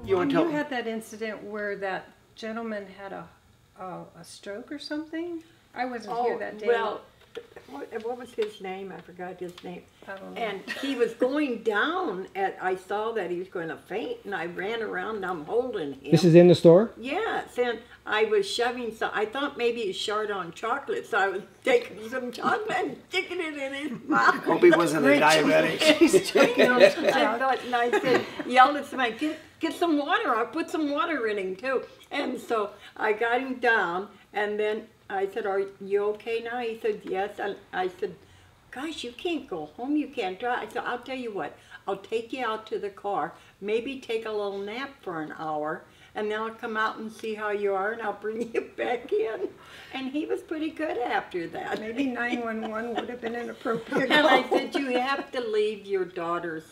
You want to tell? You had that incident where that gentleman had a stroke or something? I wasn't here that day. Well, what was his name? I forgot his name. I don't know. And he was going down, and I saw that he was going to faint, and I ran around, and I'm holding him. This is in the store? Yes, and I was shoving some, I thought maybe he short on chocolate, so I was taking some chocolate and sticking it in his mouth. Hope he wasn't a diabetic. And I said, yelled at somebody, get some water. I put some water in him too. And so I got him down, and then I said, are you okay now? He said, yes. And I said, gosh, you can't go home. You can't drive. I said, I'll tell you what. I'll take you out to the car, maybe take a little nap for an hour, and then I'll come out and see how you are, and I'll bring you back in. And he was pretty good after that. Maybe 911 would have been an appropriate And call. I said, you have to leave your daughter's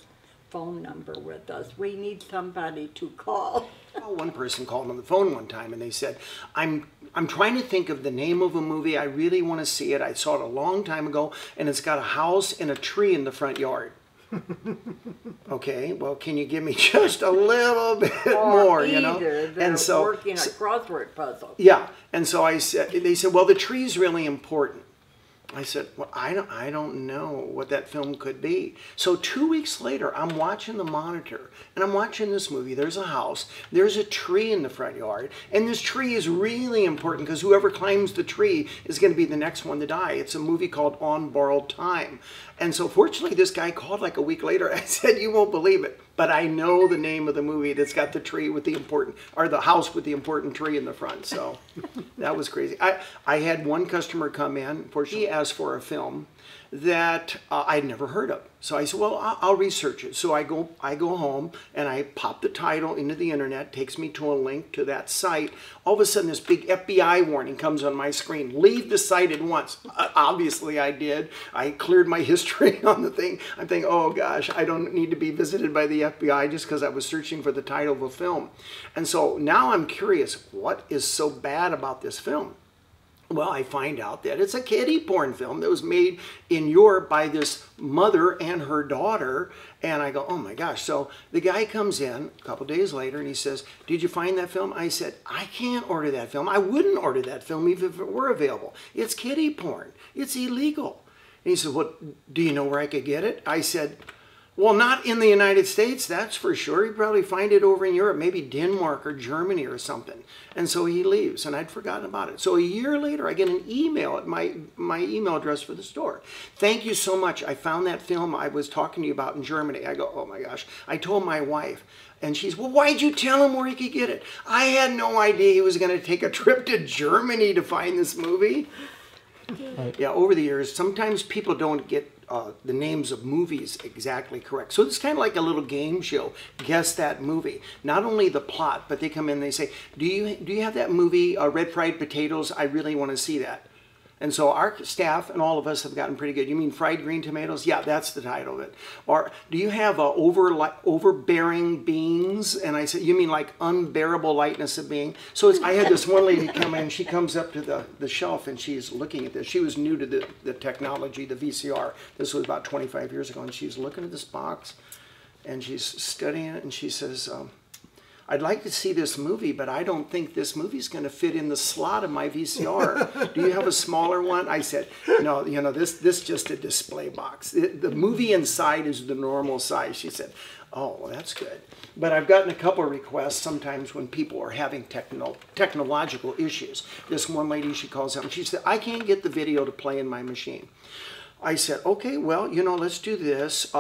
phone number with us. We need somebody to call. Well, one person called on the phone one time and they said, I'm trying to think of the name of a movie. I really want to see it. I saw it a long time ago, and it's got a house and a tree in the front yard. Okay, well, can you give me just a little bit more, you know? And so working a crossword puzzle. Yeah, and so they said, well, the tree's really important. I said, well, I don't know what that film could be. So 2 weeks later, I'm watching the monitor, and I'm watching this movie. There's a house, there's a tree in the front yard, and this tree is really important because whoever climbs the tree is going to be the next one to die. It's a movie called On Borrowed Time. And so fortunately, this guy called like a week later. I said, you won't believe it, but I know the name of the movie that's got the tree with the important, or the house with the important tree in the front. So that was crazy. I had one customer come in, he asked for a film that I'd never heard of. So I said, well, I'll research it. So I go home and I pop the title into the internet, takes me to a link to that site. All of a sudden, this big FBI warning comes on my screen. Leave the site at once. Obviously, I did. I cleared my history on the thing. I'm thinking, oh gosh, I don't need to be visited by the FBI just because I was searching for the title of a film. And so now I'm curious, what is so bad about this film? Well, I find out that it's a kiddie porn film that was made in Europe by this mother and her daughter. And I go, oh my gosh. So the guy comes in a couple days later and he says, did you find that film? I said, I can't order that film. I wouldn't order that film even if it were available. It's kiddie porn. It's illegal. And he said, well, do you know where I could get it? I said, well, not in the United States, that's for sure. He'd probably find it over in Europe, maybe Denmark or Germany or something. And so he leaves, and I'd forgotten about it. So a year later, I get an email at my email address for the store. Thank you so much. I found that film I was talking to you about in Germany. I go, oh my gosh. I told my wife, and she's, well, why'd you tell him where he could get it? I had no idea he was going to take a trip to Germany to find this movie. Yeah, over the years, sometimes people don't get the names of movies exactly correct. So it's kind of like a little game show. Guess that movie. Not only the plot, but they come in and they say, do you have that movie, Red Fried Potatoes? I really want to see that. And so our staff and all of us have gotten pretty good. You mean fried green tomatoes? Yeah, that's the title of it. Or do you have overbearing beings? And I said, you mean like unbearable lightness of being? So I had this one lady come in. She comes up to the shelf and she's looking at this. She was new to the technology, the VCR. This was about 25 years ago. And she's looking at this box and she's studying it. And she says, I'd like to see this movie, but I don't think this movie's going to fit in the slot of my VCR. Do you have a smaller one? I said, no, you know, this is just a display box. The movie inside is the normal size. She said, oh, well, that's good. But I've gotten a couple of requests sometimes when people are having technological issues. This one lady, she calls up and she said, I can't get the video to play in my machine. I said, okay, well, you know, let's do this.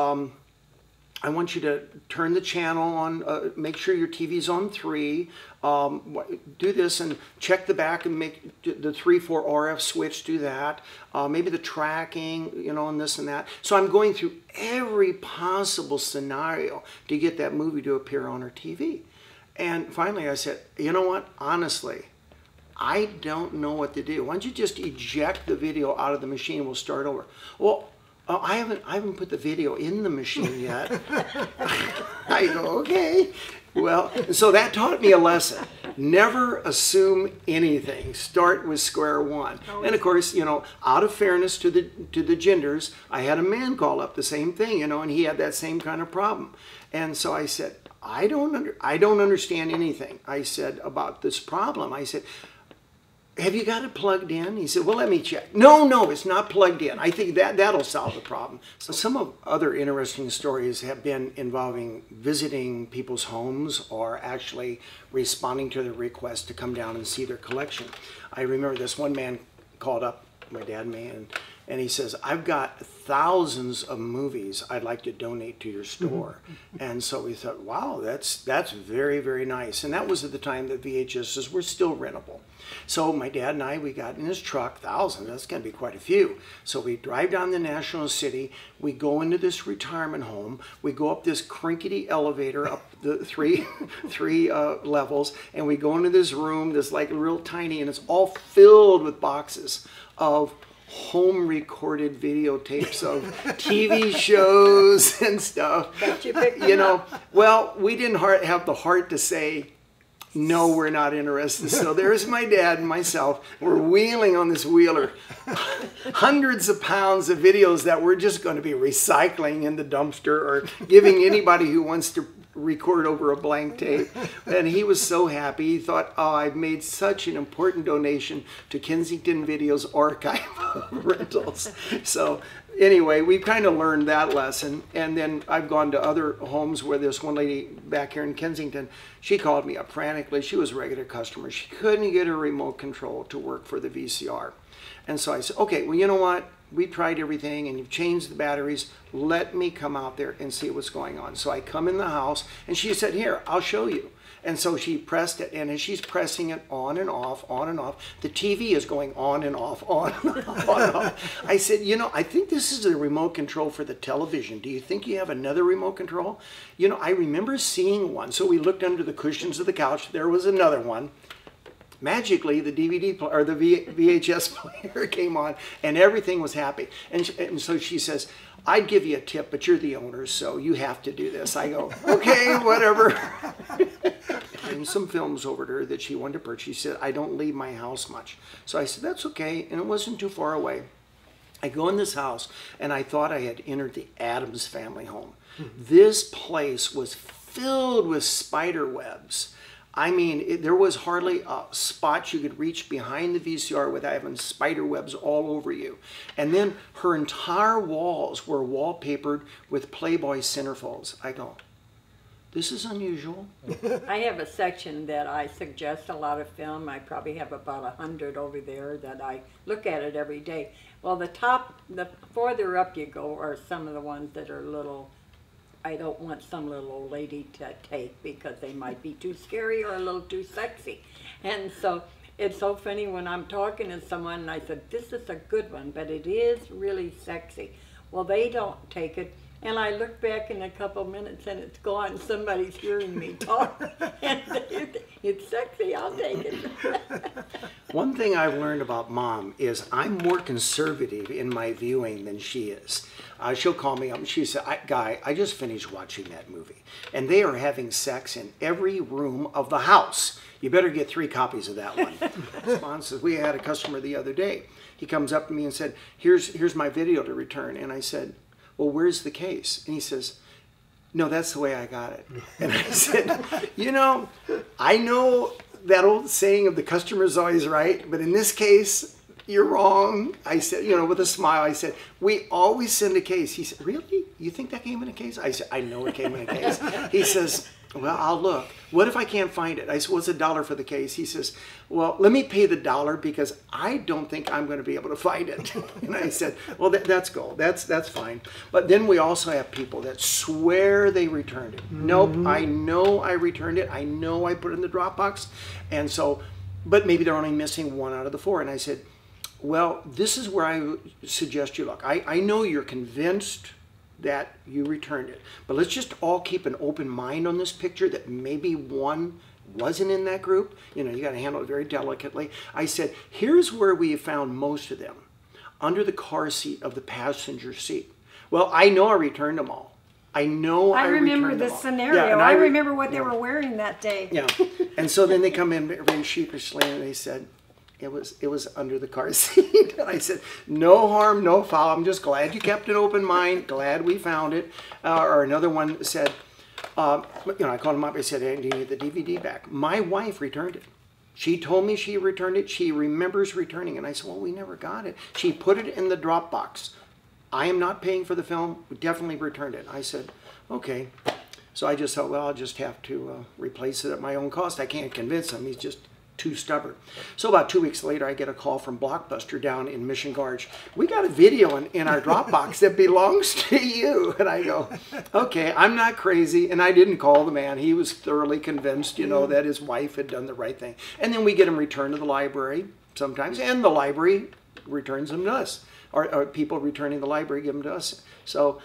I want you to turn the channel on, make sure your TV's on 3, do this and check the back and make the 3-4 RF switch, do that. Maybe the tracking, you know, and this and that. So I'm going through every possible scenario to get that movie to appear on her TV. And finally I said, you know what, honestly, I don't know what to do. Why don't you just eject the video out of the machine, we'll start over. Well, oh, I haven't put the video in the machine yet. I go, okay. Well, so that taught me a lesson. Never assume anything. Start with square one. And of course, you know, out of fairness to the genders, I had a man call up the same thing, you know, and he had that same kind of problem. And so I said, I don't understand anything. I said, about this problem. I said, have you got it plugged in? He said, well, let me check. No, it's not plugged in. I think that'll solve the problem. So some of other interesting stories have been involving visiting people's homes or actually responding to their request to come down and see their collection. I remember this one man called up my dad and me, and he says, I've got thousands of movies I'd like to donate to your store. And so we thought, wow, that's very, very nice. And that was at the time that VHSs were still rentable. So my dad and I, we got in his truck, thousands, that's going to be quite a few. So we drive down the National City, we go into this retirement home, we go up this crinkety elevator up the three levels, and we go into this room that's like real tiny, and it's all filled with boxes of home recorded videotapes of TV shows and stuff. You know, well, we didn't have the heart to say, no, we're not interested. So there's my dad and myself. We're wheeling on this wheeler hundreds of pounds of videos that we're just going to be recycling in the dumpster or giving anybody who wants to record over a blank tape. And he was so happy. He thought, oh, I've made such an important donation to Kensington Video's archive of rentals. So anyway, we've kind of learned that lesson. And then I've gone to other homes where this one lady back here in Kensington, she called me up frantically. She was a regular customer. She couldn't get her remote control to work for the VCR. And so I said, okay, well, you know what? We tried everything and you've changed the batteries. Let me come out there and see what's going on. So I come in the house and she said, here, I'll show you. And so she pressed it, and as she's pressing it on and off, the TV is going on and off, on and off, on and off. I said, you know, I think this is the remote control for the television. Do you think you have another remote control? You know, I remember seeing one. So we looked under the cushions of the couch. There was another one. Magically, the DVD or the VHS player came on, and everything was happy. And so she says, I'd give you a tip, but you're the owner, so you have to do this. I go, okay, whatever. And some films over to her that she wanted to purchase. She said, I don't leave my house much. So I said, that's okay, and it wasn't too far away. I go in this house, and I thought I had entered the Addams Family home. This place was filled with spider webs. I mean, there was hardly a spot you could reach behind the VCR without having spider webs all over you. And then her entire walls were wallpapered with Playboy centerfolds. I go, this is unusual. I have a section that I suggest a lot of film. I probably have about 100 over there that I look at it every day. Well, the farther up you go are some of the ones that are little, I don't want some little old lady to take because they might be too scary or a little too sexy. And so it's so funny when I'm talking to someone and I said, this is a good one, but it is really sexy. Well, they don't take it. And I look back in a couple minutes and it's gone. Somebody's hearing me talk. And it's sexy, I'll take it. One thing I've learned about Mom is I'm more conservative in my viewing than she is. She'll call me up and she said, Guy, I just finished watching that movie. And they are having sex in every room of the house. You better get 3 copies of that one. Responses. We had a customer the other day. He comes up to me and said, here's my video to return. And I said, well, where's the case? And he says, no, that's the way I got it. And I said, you know, I know that old saying of the customer's always right, but in this case, you're wrong. I said, you know, with a smile, I said, we always send a case. He said, really? You think that came in a case? I said, I know it came in a case. He says, well, I'll look. What if I can't find it? I said, what's $1 for the case? He says, well, let me pay the $1 because I don't think I'm going to be able to find it. And I said, well, that's cool. That's fine. But then we also have people that swear they returned it. Nope, I know I returned it. I know I put it in the Dropbox. And so, but maybe they're only missing 1 out of the 4. And I said, well, this is where I suggest you look. I know you're convinced that you returned it, but let's just all keep an open mind on this picture that maybe one wasn't in that group. You know, you got to handle it very delicately. I said, here's where we found most of them, under the car seat of the passenger seat. Well, I know I returned them all. I know I remember this scenario. Yeah, I remember what they were wearing that day. Yeah, and so then they come in very sheepishly and they said, it was under the car seat. I said, no harm, no foul. I'm just glad you kept an open mind. Glad we found it. Or another one said, I called him up. I said, "Hey, do you need the DVD back?" My wife returned it. She told me she returned it. She remembers returning it. And I said, "Well, we never got it." She put it in the Dropbox. I am not paying for the film. We definitely returned it. I said, "Okay." So I just thought, well, I'll just have to replace it at my own cost. I can't convince him. He's just too stubborn. So about 2 weeks later, I get a call from Blockbuster down in Mission Gorge. "We got a video in our Dropbox that belongs to you." And I go, "Okay, I'm not crazy." And I didn't call the man. He was thoroughly convinced, that his wife had done the right thing. And then we get them returned to the library sometimes, and the library returns them to us. Or people returning the library give them to us. So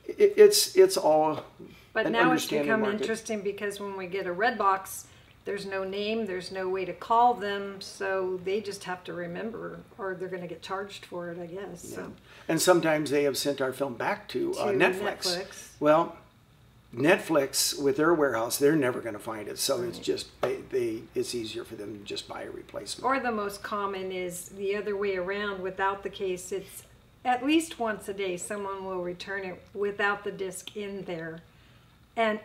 it's all But an now it's understanding become market. interesting because when we get a Redbox, there's no name, there's no way to call them, so they just have to remember, or they're going to get charged for it, I guess. Yeah. So. And sometimes they have sent our film back to Netflix. Well, Netflix, with their warehouse, they're never going to find it. So it's just, it's easier for them to just buy a replacement. Or the most common is the other way around. Without the case, it's at least once a day someone will return it without the disc in there. And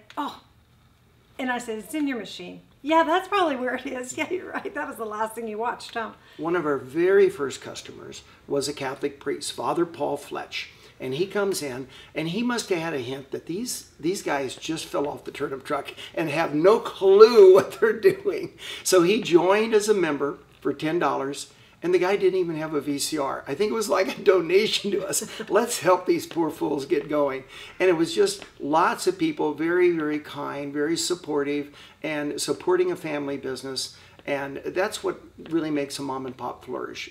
I said, "It's in your machine." "Yeah, that's probably where it is." "Yeah, you're right. That was the last thing you watched, huh?" One of our very first customers was a Catholic priest, Father Paul Fletch. And he comes in, and he must have had a hint that these guys just fell off the turnip truck and have no clue what they're doing. So he joined as a member for $10, and the guy didn't even have a VCR. I think it was like a donation to us. Let's help these poor fools get going. And it was just lots of people, very, very kind, very supportive, and supporting a family business. And that's what really makes a mom and pop flourish.